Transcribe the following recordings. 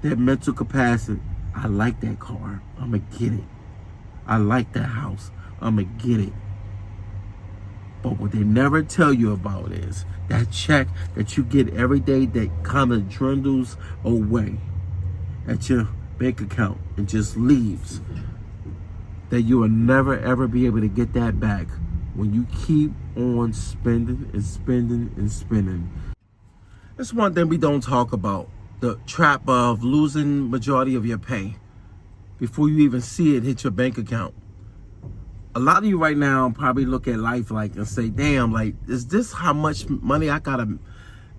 That mental capacity. I like that car. I'm going to get it. I like that house. I'm going to get it. But what they never tell you about is that check that you get every day that kind of dwindles away at your bank account and just leaves. That you will never ever be able to get that back when you keep on spending and spending and spending. That's one thing we don't talk about. The trap of losing majority of your pay before you even see it hit your bank account. A lot of you right now probably look at life like and say, damn, like, is this how much money I gotta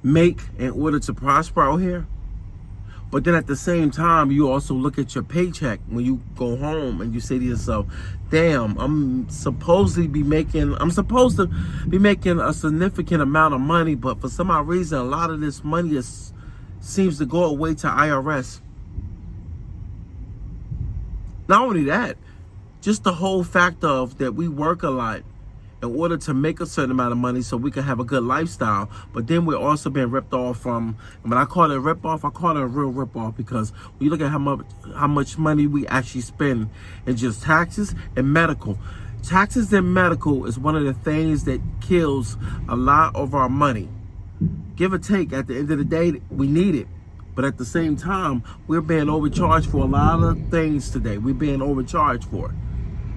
make in order to prosper out here? But then at the same time, you also look at your paycheck when you go home and you say to yourself, damn, I'm supposed to be making a significant amount of money, but for some odd reason, a lot of this money seems to go away to IRS. Not only that, just the whole fact of that we work a lot in order to make a certain amount of money so we can have a good lifestyle. But then we're also being ripped off from, and when I call it a rip off, I call it a real rip off, because when you look at how much money we actually spend in just taxes and medical. Taxes and medical is one of the things that kills a lot of our money. Give or take, at the end of the day, we need it. But at the same time, we're being overcharged for a lot of things today. We're being overcharged for it.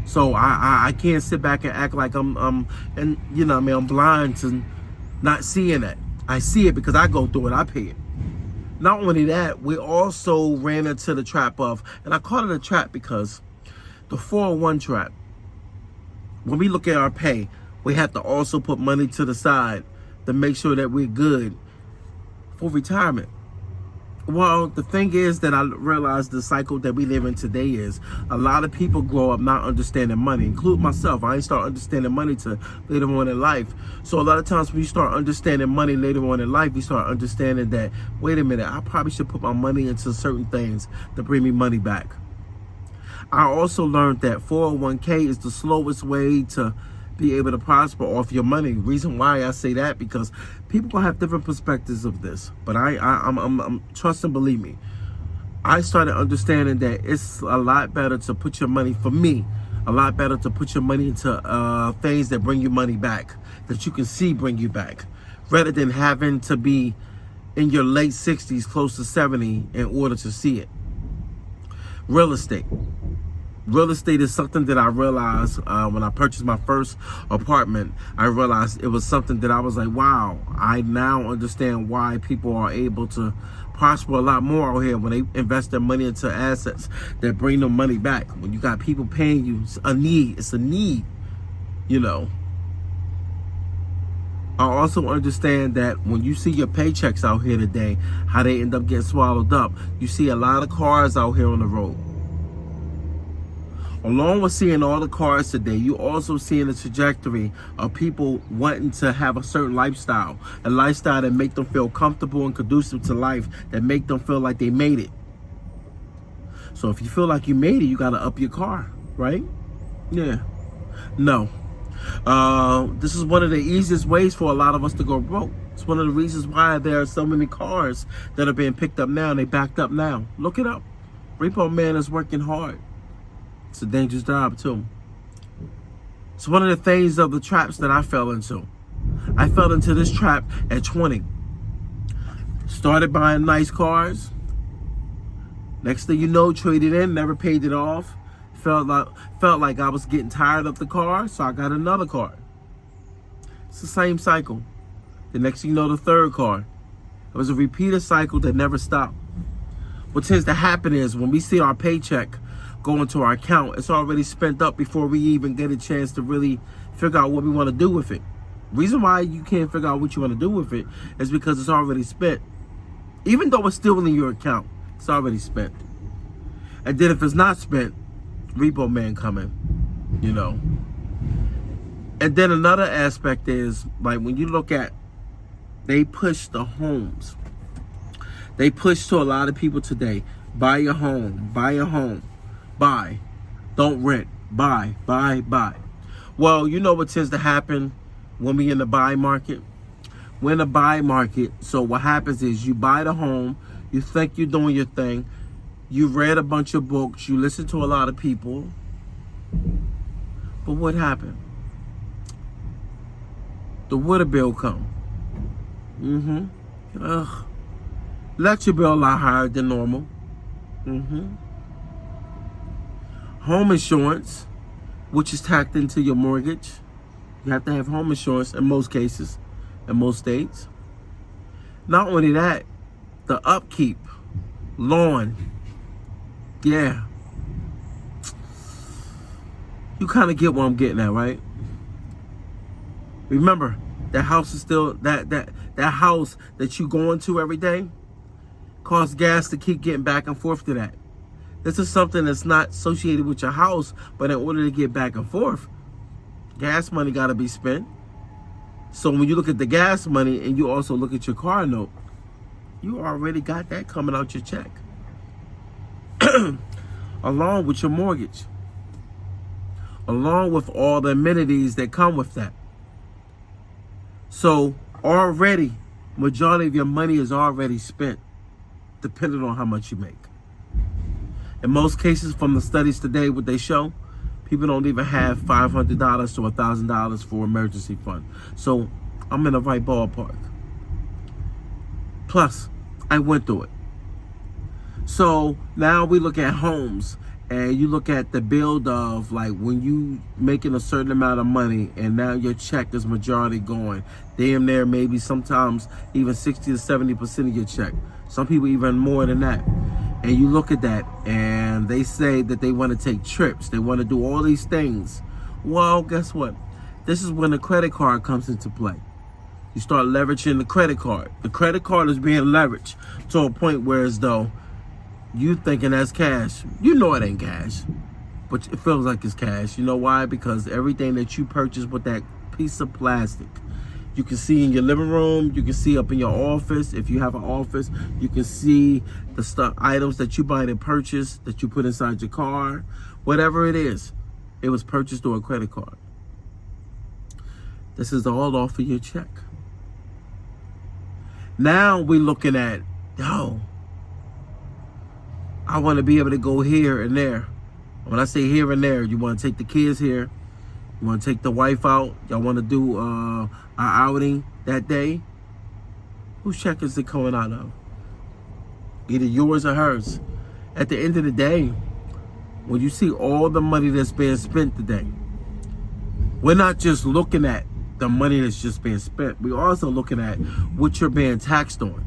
So I can't sit back and act like I'm blind to not seeing it. I see it because I go through it. I pay it. Not only that, we also ran into the trap of, and I call it a trap because the 401 trap. When we look at our pay, we have to also put money to the side to make sure that we're good for retirement. Well, the thing is that I realize the cycle that we live in today is a lot of people grow up not understanding money, including myself. I ain't start understanding money till later on in life. So a lot of times when you start understanding money later on in life, you start understanding that, wait a minute, I probably should put my money into certain things to bring me money back. I also learned that 401k is the slowest way to be able to prosper off your money. Reason why I say that, because people gonna have different perspectives of this, but I'm trust and believe me, I started understanding that it's a lot better to put your money, for me, a lot better to put your money into things that bring you money back, that you can see bring you back, rather than having to be in your late 60s, close to 70 in order to see it. Real estate. Real estate is something that I realized when I purchased my first apartment. I realized it was something that I was like, wow, I now understand why people are able to prosper a lot more out here when they invest their money into assets that bring them money back. When you got people paying you, it's a need, you know. I also understand that when you see your paychecks out here today, how they end up getting swallowed up. You see a lot of cars out here on the road. Along with seeing all the cars today, you also seeing the trajectory of people wanting to have a certain lifestyle, a lifestyle that make them feel comfortable and conducive to life, that make them feel like they made it. So if you feel like you made it, you got to up your car, right? Yeah. No. This is one of the easiest ways for a lot of us to go broke. It's one of the reasons why there are so many cars that are being picked up now and they backed up now. Look it up. Repo Man is working hard. It's a dangerous job too. It's one of the things of the traps that I fell into. I fell into this trap at 20. Started buying nice cars. Next thing you know, traded in, never paid it off. Felt like I was getting tired of the car, so I got another car. It's the same cycle. The next thing you know, the third car. It was a repeated cycle that never stopped. What tends to happen is when we see our paycheck go into our account, it's already spent up before we even get a chance to really figure out what we want to do with it. Reason why you can't figure out what you want to do with it is because it's already spent. Even though it's still in your account, it's already spent. And then if it's not spent, Repo Man coming, you know. And then another aspect is, like, when you look at, they push the homes. They push to a lot of people today, buy your home, buy your home. Buy, don't rent, buy. Well, you know what tends to happen when we in the buy market? We're in the buy market, so what happens is you buy the home, You think you're doing your thing. You read a bunch of books. You listen to a lot of people. But what happened? The water bill come. Electric bill a lot higher than normal. Home insurance, which is tacked into your mortgage. You have to have home insurance in most cases, in most states. Not only that, the upkeep, lawn. Yeah. You kind of get what I'm getting at, right? Remember, that house is still, that house that you go into every day costs gas to keep getting back and forth to that. This is something that's not associated with your house, but in order to get back and forth, gas money got to be spent. So when you look at the gas money and you also look at your car note, you already got that coming out your check. Along with your mortgage. Along with all the amenities that come with that. So already, majority of your money is already spent, depending on how much you make. In most cases, from the studies today, what they show, people don't even have $500 to $1,000 for emergency fund. So I'm in the right ballpark. Plus, I went through it. So now we look at homes, and you look at the build of, like, when you making a certain amount of money and now your check is majority going, damn near maybe sometimes even 60 to 70% of your check. Some people even more than that. And you look at that and they say that they want to take trips. They want to do all these things. Well, guess what? This is when the credit card comes into play. You start leveraging the credit card. The credit card is being leveraged to a point where as though you thinking that's cash. You know it ain't cash, but it feels like it's cash. You know why? Because everything that you purchase with that piece of plastic, you can see in your living room, you can see up in your office. If you have an office, you can see the stuff, items that you buy and purchase, that you put inside your car. Whatever it is, it was purchased through a credit card. This is all off of your check. Now we're looking at, I want to be able to go here and there. When I say here and there, you want to take the kids here. You want to take the wife out. Y'all want to do an outing that day. Whose check is it coming out of? Either yours or hers. At the end of the day, when you see all the money that's being spent today, we're not just looking at the money that's just being spent. We're also looking at what you're being taxed on.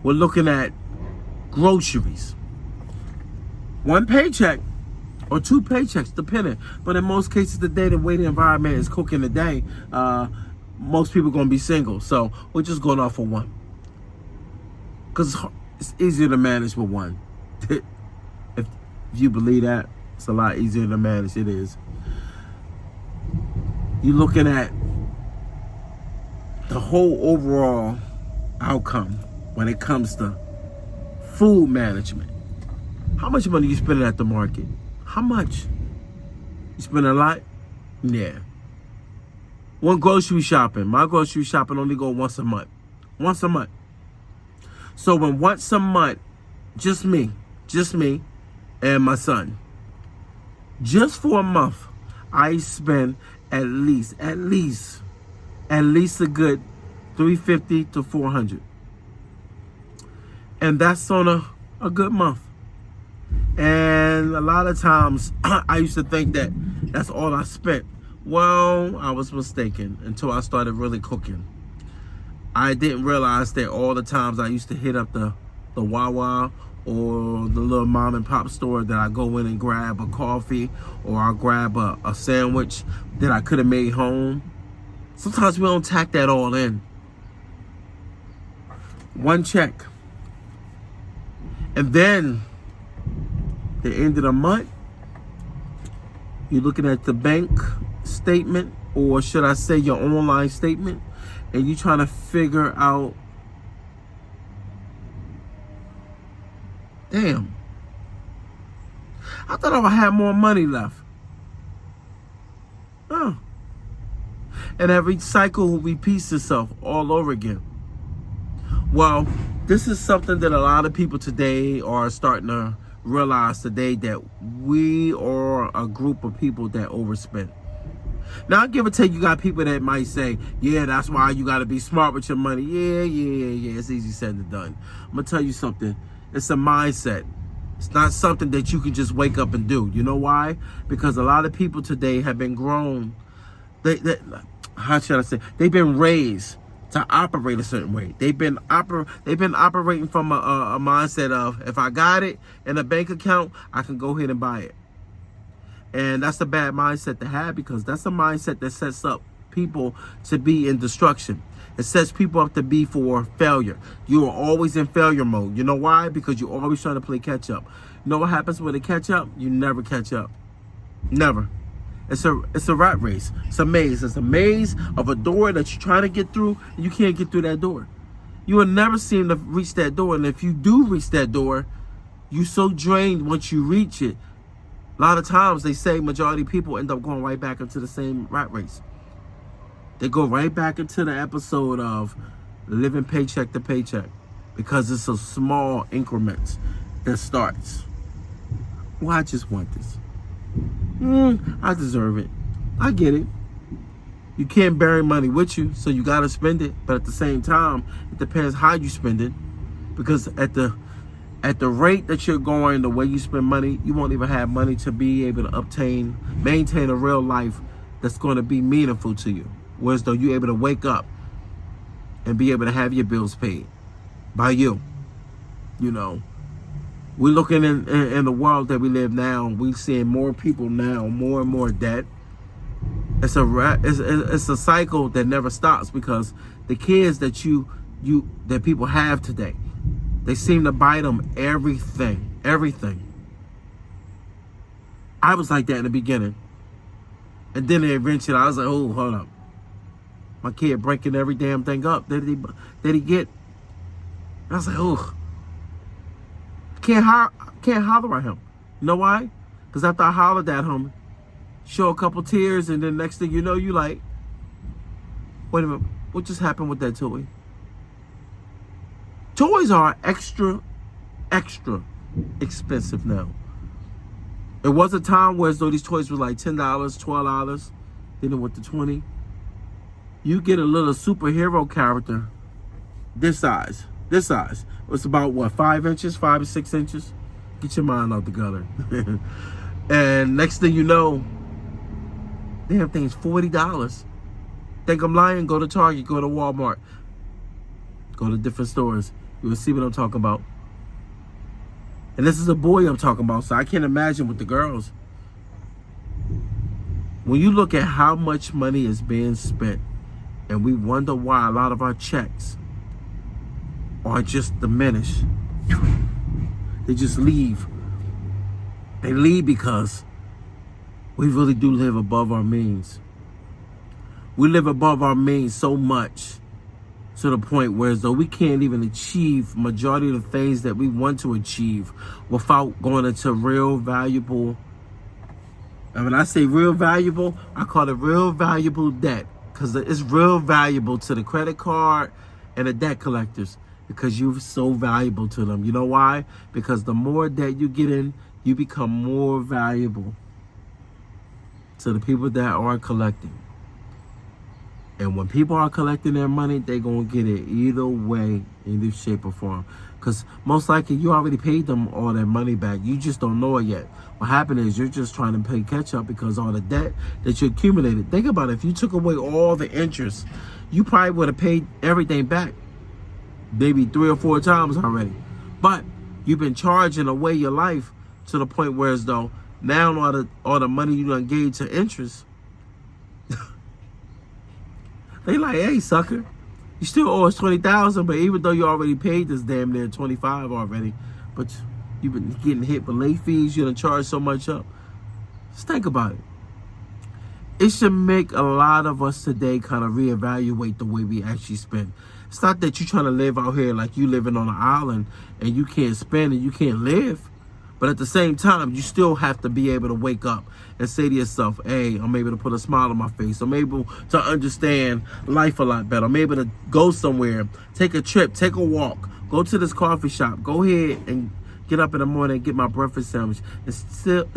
We're looking at groceries. One paycheck or two paychecks, depending. But in most cases today, the way the environment is cooking today, most people are going to be single. So we're just going off of one. Because it's easier to manage with one. If you believe that, it's a lot easier to manage. It is. You're looking at the whole overall outcome when it comes to food management. How much money you spending at the market? How much? You spend a lot? Yeah. One grocery shopping. My grocery shopping only go once a month. Once a month. So when once a month, just me and my son, just for a month, I spend at least a good $350 to $400. And that's on a good month. And a lot of times, I used to think that that's all I spent. Well, I was mistaken until I started really cooking. I didn't realize that all the times I used to hit up the Wawa or the little mom and pop store that I go in and grab a coffee or I'll grab a sandwich that I could have made home. Sometimes we don't tack that all in. One check. And then, the end of the month, you're looking at the bank statement, or should I say your online statement, and you're trying to figure out, damn, I thought I would have more money left. Oh. And every cycle repeats itself all over again. Well, This is something that a lot of people today are starting to realize today, that we are a group of people that overspend. Now, I give or take, you got people that might say, yeah, that's why you got to be smart with your money. Yeah. It's easy said than done. I'm going to tell you something. It's a mindset. It's not something that you can just wake up and do. You know why? Because a lot of people today have been grown. How should I say? They've been raised to operate a certain way. They've been operating from a mindset of, if I got it in a bank account, I can go ahead and buy it. And that's a bad mindset to have, because that's a mindset that sets up people to be in destruction. It sets people up to be for failure. You are always in failure mode. You know why? Because you're always trying to play catch up. You know what happens when they catch up? You never catch up. Never. It's a rat race. It's a maze. It's a maze of a door that you're trying to get through, and you can't get through that door. You will never seem to reach that door. And if you do reach that door, you're so drained once you reach it. A lot of times they say majority of people end up going right back into the same rat race. They go right back into the episode of living paycheck to paycheck, because it's a small increments that starts. Well, I just want this. I deserve it. I get it. You can't bury money with you, so you got to spend it. But at the same time, it depends how you spend it, because at the rate that you're going, the way you spend money, you won't even have money to be able to maintain a real life that's going to be meaningful to you. Whereas though you're able to wake up and be able to have your bills paid by you. You know, we're looking in the world that we live now. We're seeing more people now, more and more debt. It's a cycle that never stops, because the kids that that people have today, they seem to buy them everything. I was like that in the beginning. And then eventually I was like, oh, hold up. My kid breaking every damn thing up that he get. And I was like, oh. Can't holler at him. You know why? Because after I hollered at him, show a couple tears, and then next thing you know, you like, wait a minute, what just happened with that toy? Toys are extra expensive now. It was a time where as though these toys were like $10, $12, then it went to $20. You get a little superhero character this size. It's about what, 5 inches, 5 to 6 inches? Get your mind out the gutter. And next thing you know, damn thing's $40. Think I'm lying? Go to Target, go to Walmart, go to different stores. You will see what I'm talking about. And this is a boy I'm talking about, so I can't imagine with the girls. When you look at how much money is being spent, and we wonder why a lot of our checks are just diminished. They just leave. They leave because we really do live above our means. We live above our means so much, to the point where as though we can't even achieve majority of the things that we want to achieve without going into real valuable. And when I say real valuable, I call it real valuable debt, because it's real valuable to the credit card and the debt collectors, because you're so valuable to them. You know why? Because the more debt you get in, you become more valuable to the people that are collecting. And when people are collecting their money, they're going to get it either way, in this shape or form. Because most likely you already paid them all their money back. You just don't know it yet. What happened is you're just trying to play catch up because all the debt that you accumulated. Think about it. If you took away all the interest, you probably would have paid everything back maybe 3 or 4 times already. But you've been charging away your life to the point where as though now all the money you done gave to interest, they like, hey, sucker, you still owe us $20,000, but even though you already paid this damn near $25 already, but you've been getting hit with late fees, you done charge so much up. Just think about it. It should make a lot of us today kind of reevaluate the way we actually spend. It's not that you're trying to live out here like you living on an island and you can't spend and you can't live. But at the same time, you still have to be able to wake up and say to yourself, hey, I'm able to put a smile on my face. I'm able to understand life a lot better. I'm able to go somewhere, take a trip, take a walk, Go to this coffee shop. Go ahead and get up in the morning and get my breakfast sandwich and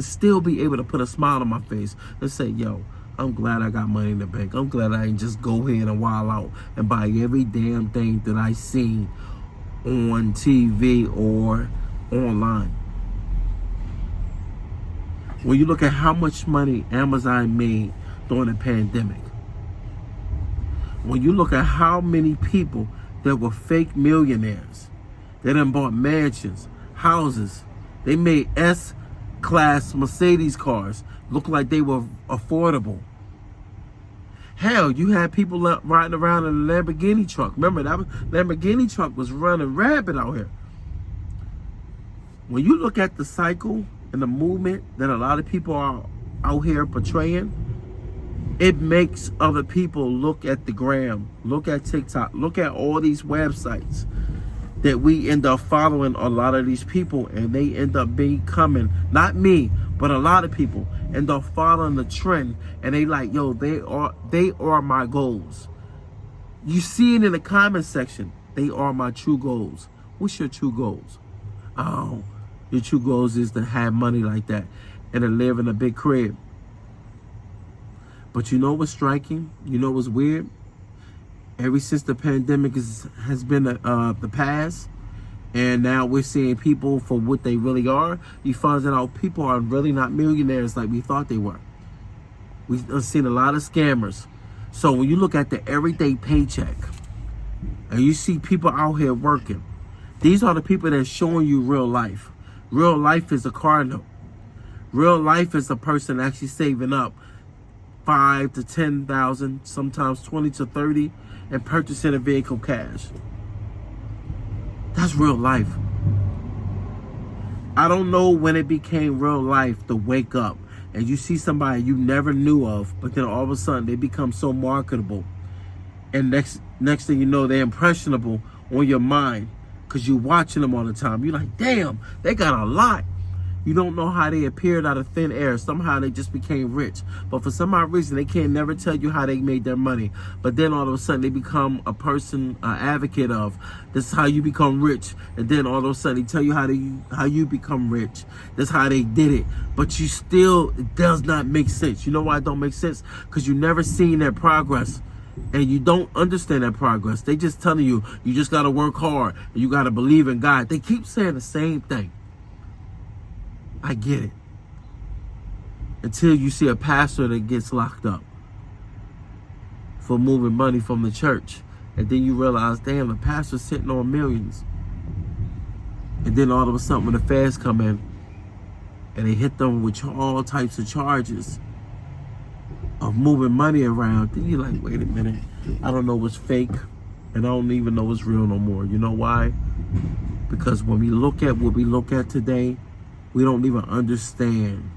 still be able to put a smile on my face and say, yo, I'm glad I got money in the bank. I'm glad I didn't just go ahead and wild out and buy every damn thing that I seen on TV or online. When you look at how much money Amazon made during the pandemic, when you look at how many people that were fake millionaires, they done bought mansions, houses, they made S-class Mercedes cars look like they were affordable. Hell, you had people riding around in a Lamborghini truck. Remember, that Lamborghini truck was running rampant out here. When you look at the cycle and the movement that a lot of people are out here portraying, it makes other people look at the gram, look at TikTok, look at all these websites that we end up following a lot of these people, and they end up becoming, not me, but a lot of people end up following the trend, and they like, yo, they are my goals. You see it in the comment section. They are my true goals. What's your true goals? Oh, your true goals is to have money like that and to live in a big crib. But you know what's striking? You know what's weird? Ever since the pandemic has been the past, and now we're seeing people for what they really are, you find out people are really not millionaires like we thought they were. We've seen a lot of scammers. So when you look at the everyday paycheck, and you see people out here working, these are the people that's showing you real life. Real life is a car note. Real life is a person actually saving up 5 to 10,000, sometimes 20 to 30, and purchasing a vehicle cash. That's real life. I don't know when it became real life to wake up and you see somebody you never knew of, but then all of a sudden they become so marketable, and next thing you know, they're impressionable on your mind because you're watching them all the time. You're like, damn, they got a lot. You don't know how they appeared out of thin air. Somehow they just became rich. But for some odd reason, they can't never tell you how they made their money. But then all of a sudden, they become a person, an advocate of, this is how you become rich. And then all of a sudden, they tell you how you become rich. That's how they did it. But you still, it does not make sense. You know why it don't make sense? Because you never seen their progress. And you don't understand that progress. They just telling you, you just got to work hard. And you got to believe in God. They keep saying the same thing. I get it. Until you see a pastor that gets locked up for moving money from the church. And then you realize, damn, the pastor's sitting on millions. And then all of a sudden when the feds come in and they hit them with all types of charges of moving money around, then you're like, wait a minute, I don't know what's fake and I don't even know what's real no more. You know why? Because when we look at what we look at today, we don't even understand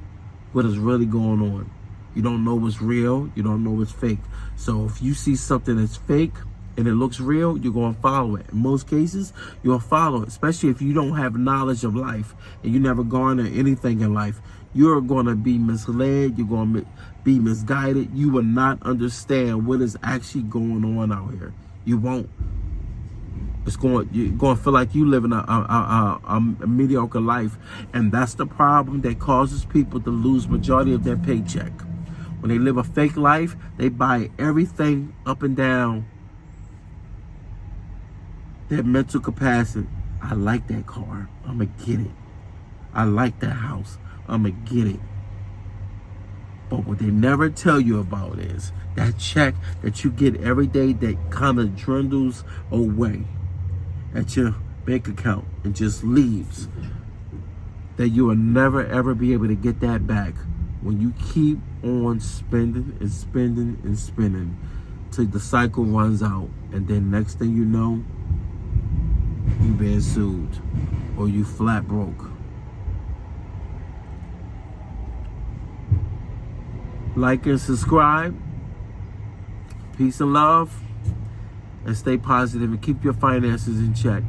what is really going on. You don't know what's real. You don't know what's fake. So if you see something that's fake and it looks real, you're going to follow it. In most cases, you'll follow it, especially if you don't have knowledge of life and you never garner anything in life. You're going to be misled. You're going to be misguided. You will not understand what is actually going on out here. You won't. You're going to feel like you living a mediocre life. And that's the problem that causes people to lose majority of their paycheck. When they live a fake life, they buy everything up and down their mental capacity. I like that car. I'm going to get it. I like that house. I'm going to get it. But what they never tell you about is that check that you get every day that kind of dwindles away at your bank account and just leaves, that you will never ever be able to get that back when you keep on spending and spending and spending till the cycle runs out, and then next thing you know, you been sued or you flat broke. Like and subscribe. Peace and love. And stay positive and keep your finances in check.